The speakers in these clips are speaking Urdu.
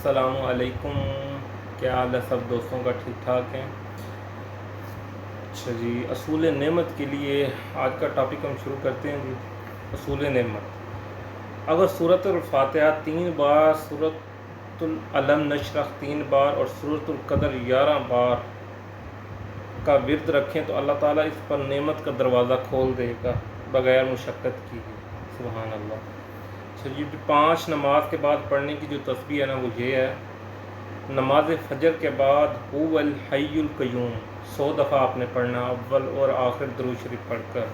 السلام علیکم، کیا حال ہے سب دوستوں کا؟ ٹھیک ٹھاک ہیں؟ اچھا جی، اصول نعمت کے لیے آج کا ٹاپک ہم شروع کرتے ہیں جی۔ اصول نعمت، اگر سورۃ الفاتحہ 3 بار، سورۃ العلم نشرح 3 بار اور سورۃ القدر 11 بار کا ورد رکھیں تو اللہ تعالیٰ اس پر نعمت کا دروازہ کھول دے گا بغیر مشقت کی۔ سبحان اللہ۔ اچھا جی، 5 نماز کے بعد پڑھنے کی جو تسبیح ہے نا وہ یہ ہے: نماز فجر کے بعد هو الحی القیوم 100 دفعہ آپ نے پڑھنا، اول اور آخر درود شریف پڑھ کر۔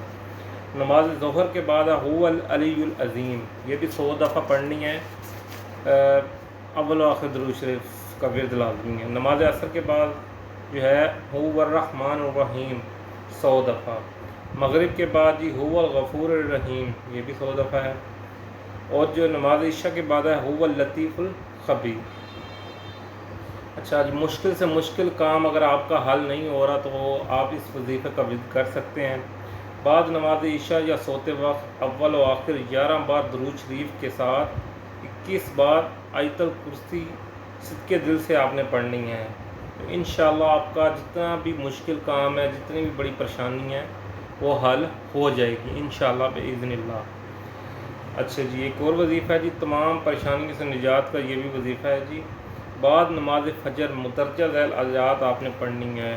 نماز ظہر کے بعد هو العلی العظیم، یہ بھی 100 دفعہ پڑھنی ہے، اول و آخر درود شریف کا ورد لازمی ہے۔ نماز عصر کے بعد جو ہے هو الرحمن الرحیم 100 دفعہ۔ مغرب کے بعد جی هو الغفور الرحیم، یہ بھی 100 دفعہ ہے۔ اور جو نماز عشاء کے بعد ہے هو اللطیف الخبیر۔ اچھا جی، مشکل سے مشکل کام اگر آپ کا حل نہیں ہو رہا تو آپ اس وظیفے کا ورد کر سکتے ہیں۔ بعد نماز عشاء یا سوتے وقت اول و آخر 11 بار درود شریف کے ساتھ 21 بار آیت الکرسی صدقے دل سے آپ نے پڑھنی ہے۔ تو انشاءاللہ آپ کا جتنا بھی مشکل کام ہے، جتنی بھی بڑی پریشانی ہے، وہ حل ہو جائے گی انشاءاللہ بإذن اللہ۔ اچھا جی، ایک اور وظیفہ ہے جی، تمام پریشانیوں سے نجات کا یہ بھی وظیفہ ہے جی۔ بعد نماز فجر مدرجہ ذیل آیات آپ نے پڑھنی ہے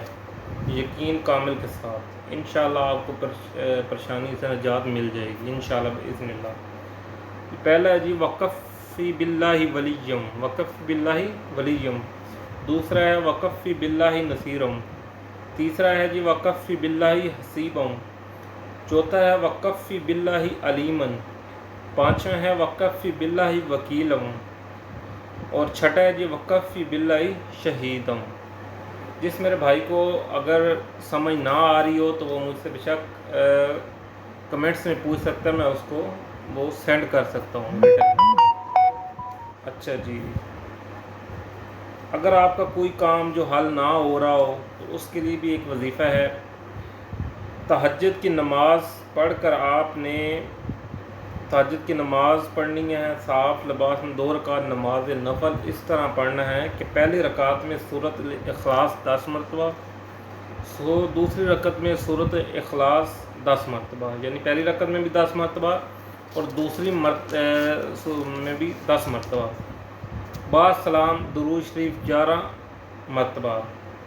یقین کامل کے ساتھ، انشاءاللہ آپ کو پریشانی سے نجات مل جائے گی انشاءاللہ بإذن اللہ۔ پہلا ہے جی وکفی باللہ ولیم، وکفی باللہ ولیم۔ دوسرا ہے وکفی باللہ نصیرم۔ تیسرا ہے جی وکفی باللہ حسیبم۔ چوتھا ہے وکفی باللہ علیمن۔ پانچواں ہے وکفی باللہ وکیلم۔ اور چھٹا ہے جی وکفی باللہ شہیدم۔ جس میرے بھائی کو اگر سمجھ نہ آ رہی ہو تو وہ مجھ سے بے شک کمنٹس میں پوچھ سکتا ہے، میں اس کو وہ سینڈ کر سکتا ہوں۔ اچھا جی، اگر آپ کا کوئی کام جو حل نہ ہو رہا ہو تو اس کے لیے بھی ایک وظیفہ ہے۔ تہجد کی نماز پڑھ کر آپ نے تہجد کی نماز پڑھنی ہے صاف لباس میں، 2 رکعت نماز نفل اس طرح پڑھنا ہے کہ پہلی رکعت میں سورۃ الاخلاص 10 مرتبہ، دوسری رکعت میں سورۃ اخلاص 10 مرتبہ، یعنی پہلی رکعت میں بھی 10 مرتبہ اور دوسری میں بھی 10 مرتبہ۔ بعد سلام درود شریف 11 مرتبہ،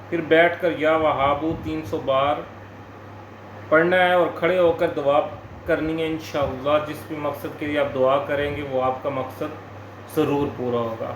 پھر بیٹھ کر یا وہابو 300 بار پڑھنا ہے اور کھڑے ہو کر دعا کرنی ہے انشاءاللہ۔ جس بھی مقصد کے لیے آپ دعا کریں گے وہ آپ کا مقصد ضرور پورا ہوگا۔